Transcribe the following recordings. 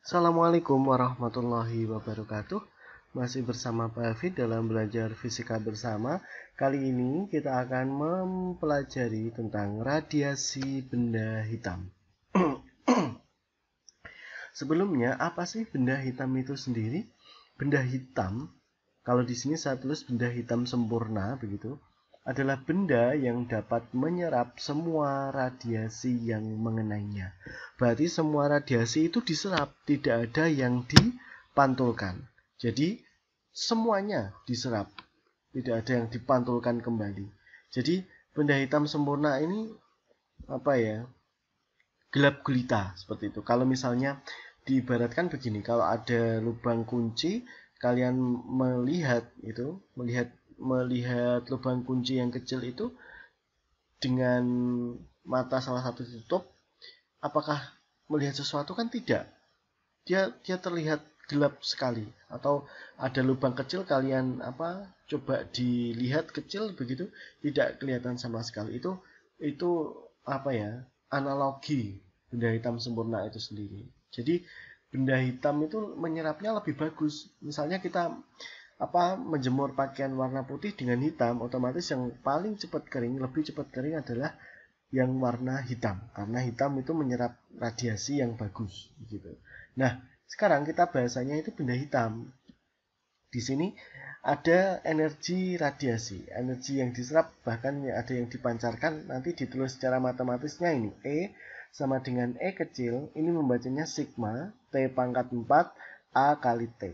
Assalamualaikum warahmatullahi wabarakatuh. Masih bersama Pak Hafid dalam belajar fisika bersama. Kali ini kita akan mempelajari tentang radiasi benda hitam. Sebelumnya, apa sih benda hitam itu sendiri? Benda hitam, kalau di sini saya tulis benda hitam sempurna begitu, adalah benda yang dapat menyerap semua radiasi yang mengenainya. Berarti semua radiasi itu diserap, tidak ada yang dipantulkan. Jadi semuanya diserap, tidak ada yang dipantulkan kembali. Jadi benda hitam sempurna ini gelap gulita seperti itu. Kalau misalnya diibaratkan begini, kalau ada lubang kunci, kalian melihat lubang kunci yang kecil itu dengan mata salah satu ditutup, apakah melihat sesuatu? Kan tidak. Dia terlihat gelap sekali. Atau ada lubang kecil, kalian coba dilihat kecil begitu, tidak kelihatan sama sekali. Itu analogi benda hitam sempurna itu sendiri. Jadi benda hitam itu menyerapnya lebih bagus. Misalnya kita menjemur pakaian warna putih dengan hitam, otomatis yang paling cepat kering, lebih cepat kering adalah yang warna hitam, karena hitam itu menyerap radiasi yang bagus gitu. Nah, sekarang kita bahasanya itu benda hitam. Di sini ada energi radiasi, energi yang diserap, bahkan ada yang dipancarkan. Nanti ditulis secara matematisnya ini E sama dengan E kecil, ini membacanya sigma T pangkat 4 A kali T.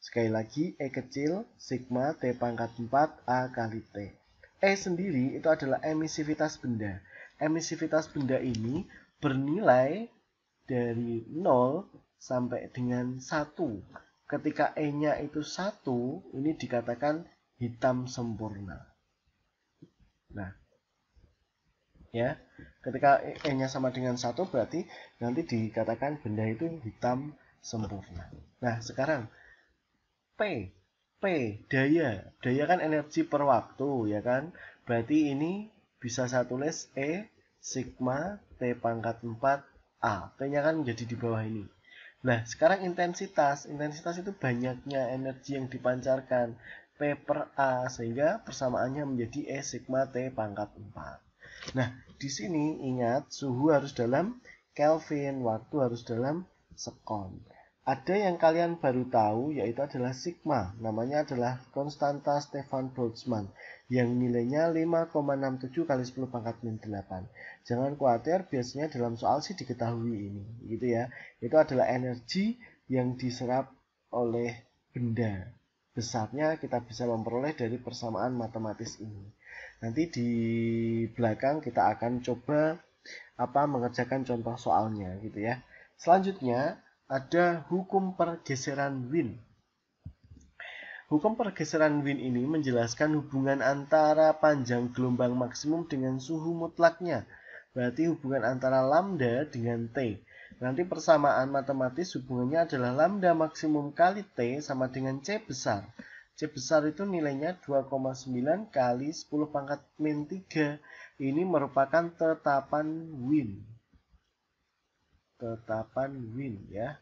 Sekali lagi, E kecil, sigma T pangkat 4 A kali T. E sendiri itu adalah emisivitas benda. Emisivitas benda ini bernilai dari 0 sampai dengan 1. Ketika E-nya itu 1, ini dikatakan hitam sempurna. Nah, ya, ketika E-nya sama dengan 1 berarti nanti dikatakan benda itu hitam sempurna. Nah, sekarang P daya kan energi per waktu, ya kan? Berarti ini bisa saya tulis E sigma T pangkat 4 A. T-nya kan menjadi di bawah ini. Nah, sekarang intensitas itu banyaknya energi yang dipancarkan, P per A, sehingga persamaannya menjadi E sigma T pangkat 4. Nah, di sini ingat suhu harus dalam Kelvin, waktu harus dalam sekon. Ada yang kalian baru tahu, yaitu adalah sigma. Namanya adalah konstanta Stefan Boltzmann yang nilainya 5,67 kali 10 pangkat min 8. Jangan khawatir, biasanya dalam soal sih diketahui ini, gitu ya. Itu adalah energi yang diserap oleh benda. Besarnya kita bisa memperoleh dari persamaan matematis ini. Nanti di belakang kita akan coba mengerjakan contoh soalnya, gitu ya. Selanjutnya ada hukum pergeseran Wien. Hukum pergeseran Wien ini menjelaskan hubungan antara panjang gelombang maksimum dengan suhu mutlaknya. Berarti hubungan antara lambda dengan T. Nanti persamaan matematis hubungannya adalah lambda maksimum kali T sama dengan C besar. C besar itu nilainya 2,9 kali 10 pangkat min 3. Ini merupakan tetapan Wien. Ya.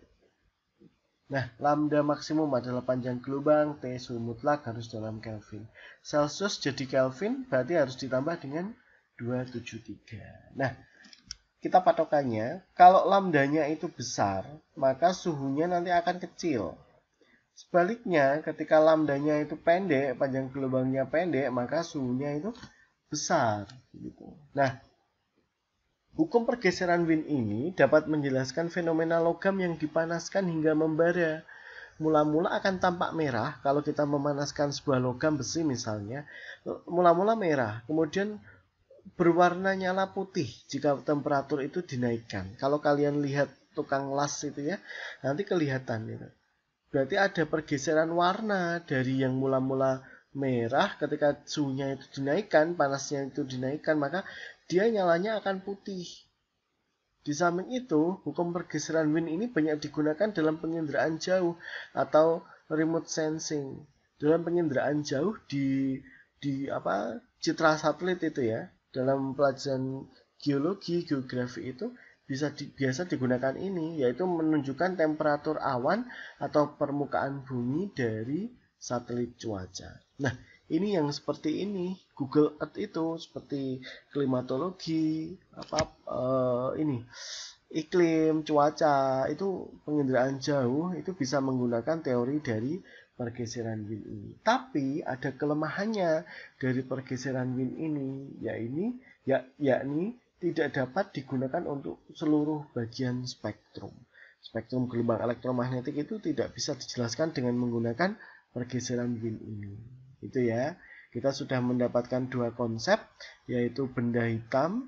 Nah, lambda maksimum adalah panjang gelombang, T suhu mutlak harus dalam Kelvin. Celsius jadi Kelvin berarti harus ditambah dengan 273. Nah, kita patokannya, kalau lambdanya itu besar, maka suhunya nanti akan kecil. Sebaliknya, ketika lambdanya itu pendek, panjang gelombangnya pendek, maka suhunya itu besar. Gitu. Nah, hukum pergeseran Wien ini dapat menjelaskan fenomena logam yang dipanaskan hingga membara. Mula-mula akan tampak merah kalau kita memanaskan sebuah logam besi misalnya. Mula-mula merah, kemudian berwarna nyala putih jika temperatur itu dinaikkan. Kalau kalian lihat tukang las itu ya, nanti kelihatan gitu. Berarti ada pergeseran warna dari yang mula-mula merah, ketika suhunya itu dinaikkan, panasnya itu dinaikkan, maka dia nyalanya akan putih. Di samping itu, hukum pergeseran Wien ini banyak digunakan dalam penginderaan jauh atau remote sensing. Dalam penginderaan jauh di citra satelit itu ya, dalam pelajaran geografi itu biasa digunakan ini, yaitu menunjukkan temperatur awan atau permukaan bumi dari satelit cuaca. Nah, ini yang seperti ini, Google Earth itu seperti klimatologi, iklim, cuaca, itu penginderaan jauh itu bisa menggunakan teori dari pergeseran wind ini. Tapi ada kelemahannya dari pergeseran wind ini, yakni tidak dapat digunakan untuk seluruh bagian spektrum. Spektrum gelombang elektromagnetik itu tidak bisa dijelaskan dengan menggunakan pergeseran wind ini. Itu ya. Kita sudah mendapatkan dua konsep, yaitu benda hitam,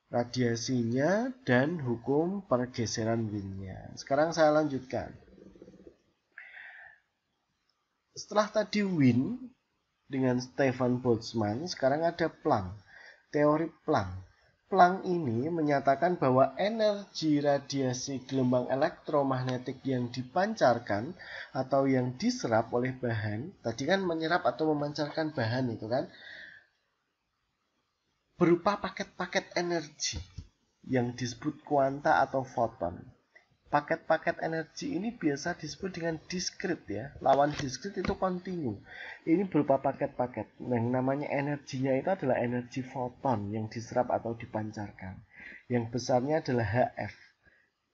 radiasinya, dan hukum pergeseran windnya. Sekarang saya lanjutkan. Setelah tadi wind dengan Stefan Boltzmann, sekarang ada Planck. Teori Planck. Planck ini menyatakan bahwa energi radiasi gelombang elektromagnetik yang dipancarkan atau yang diserap oleh bahan, tadi kan menyerap atau memancarkan bahan itu kan, berupa paket-paket energi yang disebut kuanta atau foton. Paket-paket energi ini biasa disebut dengan diskrit ya. Lawan diskrit itu kontinu. Ini berupa paket-paket. Yang namanya energinya itu adalah energi foton yang diserap atau dipancarkan. Yang besarnya adalah HF.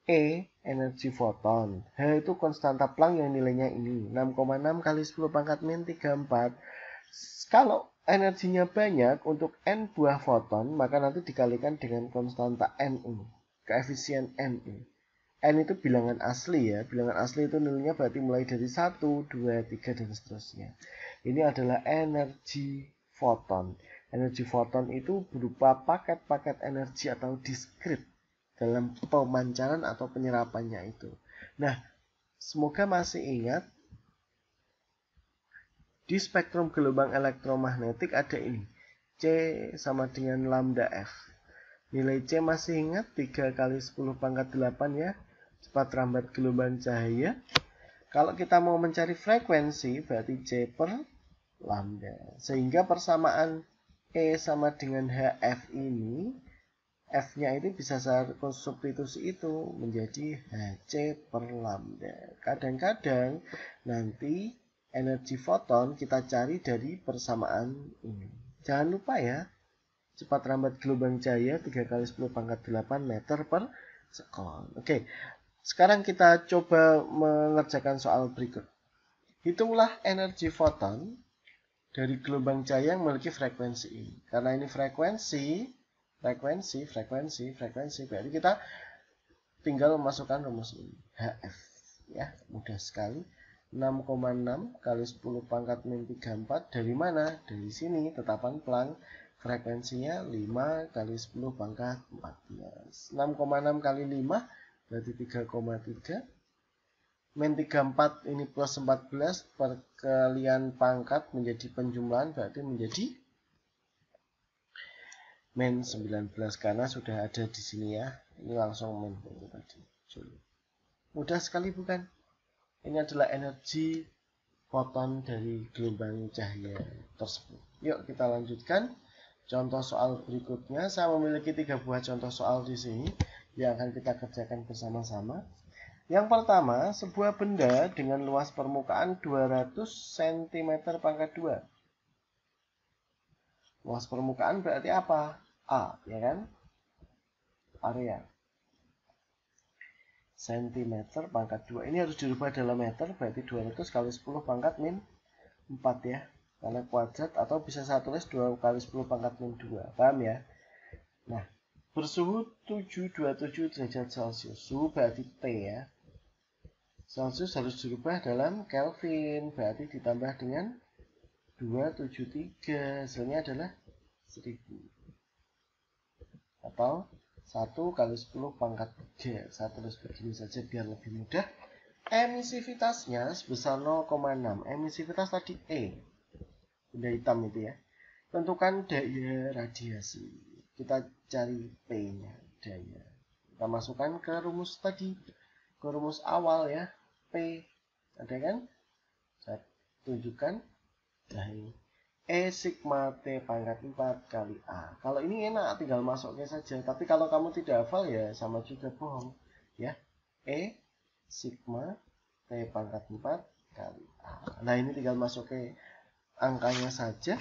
E, energi foton. H itu konstanta Planck yang nilainya ini. 6,6 kali 10 pangkat min 34. Kalau energinya banyak untuk N buah foton, maka nanti dikalikan dengan konstanta NE. Koefisien NE. N itu bilangan asli ya. Bilangan asli itu nilainya berarti mulai dari 1, 2, 3, dan seterusnya. Ini adalah energi foton. Energi foton itu berupa paket-paket energi atau diskrit dalam pemancaran atau penyerapannya itu. Nah, semoga masih ingat di spektrum gelombang elektromagnetik ada ini. C sama dengan lambda F. Nilai C masih ingat 3 kali 10 pangkat 8 ya. Cepat rambat gelombang cahaya. Kalau kita mau mencari frekuensi, berarti C per lambda. Sehingga persamaan E sama dengan HF ini, F-nya itu bisa saya substitusi itu menjadi HC per lambda. Kadang-kadang nanti energi foton kita cari dari persamaan ini. Jangan lupa ya, cepat rambat gelombang cahaya 3 kali 10 pangkat 8 meter per sekon. Oke. Sekarang kita coba mengerjakan soal berikut. Hitunglah energi foton dari gelombang cahaya yang memiliki frekuensi ini. Karena ini frekuensi, berarti kita tinggal memasukkan rumus ini. HF, ya, mudah sekali. 6,6 kali 10 pangkat min 34 dari mana? Dari sini, tetapan Planck frekuensinya 5 kali 10 pangkat 14. 6,6 kali 5 berarti 3,3 min 34 ini plus 14 perkalian pangkat menjadi penjumlahan berarti menjadi min 19 karena sudah ada di sini ya. Ini langsung min itu tadi. Mudah sekali bukan? Ini adalah energi foton dari gelombang cahaya tersebut. Yuk kita lanjutkan contoh soal berikutnya. Saya memiliki 3 buah contoh soal di sini yang akan kita kerjakan bersama-sama. Yang pertama, sebuah benda dengan luas permukaan 200 cm pangkat 2. Luas permukaan berarti apa? A, ya kan? Area. Cm pangkat 2. Ini harus dirubah dalam meter, berarti 200 kali 10 pangkat min 4 ya. Karena kuadrat, atau bisa saya tulis 2 kali 10 pangkat min 2. Paham ya? Nah, bersuhu 727 derajat Celcius. Suhu berarti T ya. Celcius harus dirubah dalam Kelvin. Berarti ditambah dengan 273. Hasilnya adalah 1000. Atau 1 kali 10 pangkat 3. Saya tulis begini saja biar lebih mudah. Emisivitasnya sebesar 0,6. Emisivitas tadi E. Benda hitam itu ya. Tentukan daya radiasi. Kita cari P-nya, daya. Kita masukkan ke rumus tadi, ke rumus awal ya, P. Ada kan? Saya tunjukkan. Nah, ini. E sigma T pangkat 4 kali A. Kalau ini enak, tinggal masuknya saja. Tapi kalau kamu tidak hafal ya sama juga bohong. Ya, E sigma T pangkat 4 kali A. Nah, ini tinggal masuk ke angkanya saja.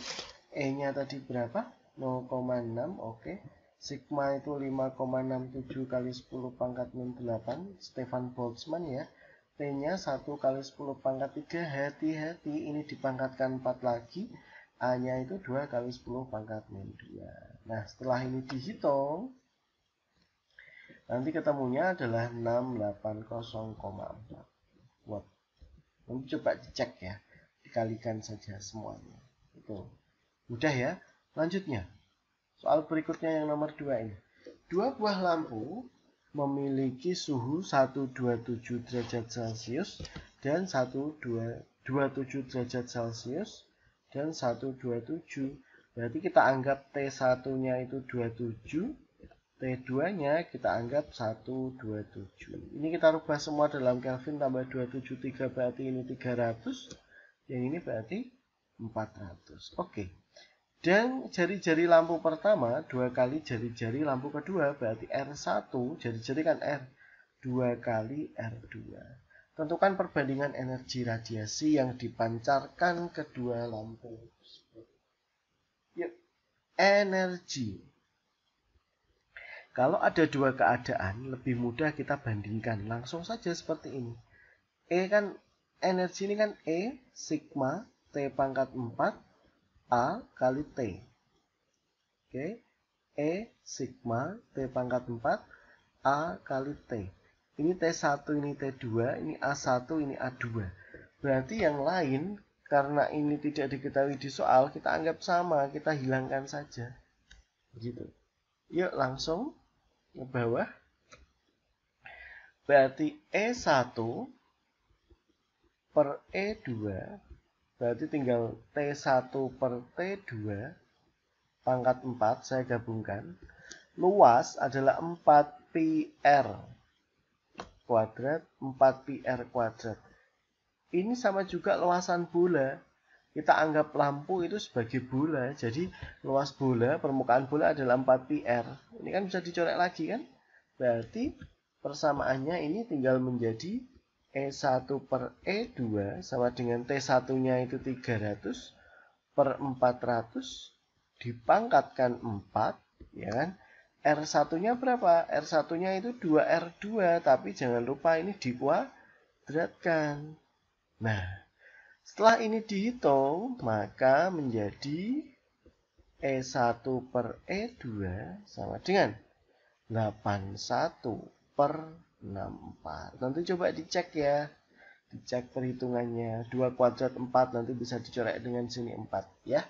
E-nya tadi berapa? 0,6, oke. Sigma itu 5,67 kali 10 pangkat 8, Stefan Boltzmann ya. T-nya 1 kali 10 pangkat 3, hati-hati ini dipangkatkan 4 lagi. A-nya itu 2 kali 10 pangkat 2. Nah, setelah ini dihitung, nanti ketemunya adalah 680,4 watt. Nanti coba dicek ya, dikalikan saja semuanya. Itu mudah ya. Lanjutnya, soal berikutnya yang nomor 2 ini. Dua buah lampu memiliki suhu 127 derajat Celcius dan 127 derajat Celcius dan 127. Berarti kita anggap T1-nya itu 27, T2-nya kita anggap 127. Ini kita rubah semua dalam Kelvin tambah 273 berarti ini 300, yang ini berarti 400. Oke. Dan jari-jari lampu pertama 2 kali jari-jari lampu kedua berarti R1, jari-jari kan R, 2 kali R2. Tentukan perbandingan energi radiasi yang dipancarkan kedua lampu. Yuk, energi. Kalau ada dua keadaan, lebih mudah kita bandingkan. Langsung saja seperti ini. E kan, energi ini kan E sigma T pangkat 4 A kali T. Oke. E sigma T pangkat 4 A kali T. Ini T1, ini T2, ini A1, ini A2. Berarti yang lain, karena ini tidak diketahui di soal, kita anggap sama, kita hilangkan saja. Begitu. Yuk langsung ke bawah. Berarti E1 per E2 berarti tinggal T1 per T2 pangkat 4 saya gabungkan. Luas adalah 4πr kuadrat, 4πr kuadrat. Ini sama juga luasan bola. Kita anggap lampu itu sebagai bola. Jadi luas bola, permukaan bola adalah 4πr. Ini kan bisa dicoret lagi kan? Berarti persamaannya ini tinggal menjadi E1 per E2 sama dengan T1-nya itu 300 per 400 dipangkatkan 4, ya kan? R1-nya berapa? R1-nya itu 2R2, tapi jangan lupa ini dikuadratkan. Nah, setelah ini dihitung, maka menjadi E1 per E2 sama dengan 81 per 64. Nanti coba dicek ya. Dicek perhitungannya. 2 kuadrat 4 nanti bisa dicoret dengan sini 4 ya.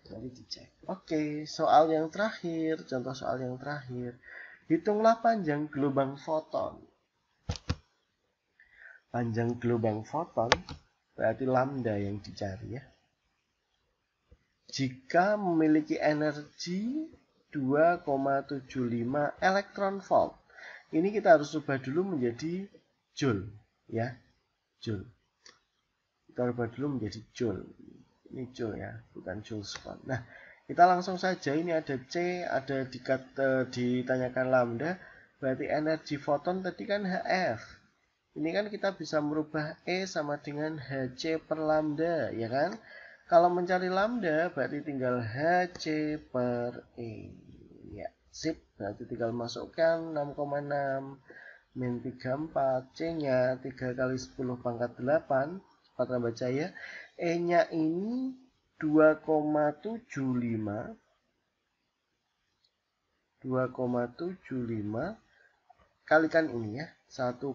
Nanti dicek. Oke, soal yang terakhir, contoh soal yang terakhir. Hitunglah panjang gelombang foton. Panjang gelombang foton berarti lambda yang dicari ya. Jika memiliki energi 2,75 elektron volt. Ini kita harus ubah dulu menjadi joule, ya, joule. Kita ubah dulu menjadi joule. Ini joule ya, bukan joule spot. Nah, kita langsung saja. Ini ada C, ada ditanyakan lambda. Berarti energi foton tadi kan HF. Ini kan kita bisa merubah E sama dengan HC per lambda, ya kan? Kalau mencari lambda berarti tinggal HC per E. Ya, sip. Berarti tinggal masukkan 6,6 min 34. C-nya 3 kali 10 pangkat 8. Cepat baca ya. E-nya ini 2,75. 2,75. Kalikan ini ya. 1,6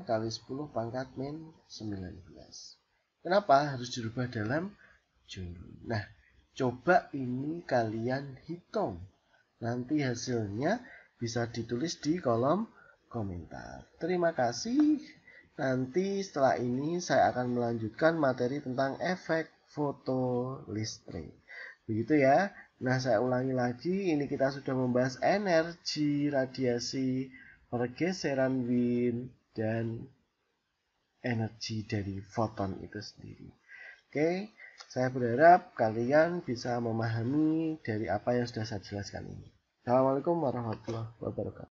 kali 10 pangkat min 19. Kenapa harus dirubah dalam joule? Nah, coba ini kalian hitung. Nanti hasilnya bisa ditulis di kolom komentar. Terima kasih. Nanti setelah ini saya akan melanjutkan materi tentang efek fotolistrik. Begitu ya. Nah, saya ulangi lagi. Ini kita sudah membahas energi, radiasi, pergeseran Wien, dan energi dari foton itu sendiri. Oke. Saya berharap kalian bisa memahami dari apa yang sudah saya jelaskan ini. Assalamualaikum warahmatullahi wabarakatuh.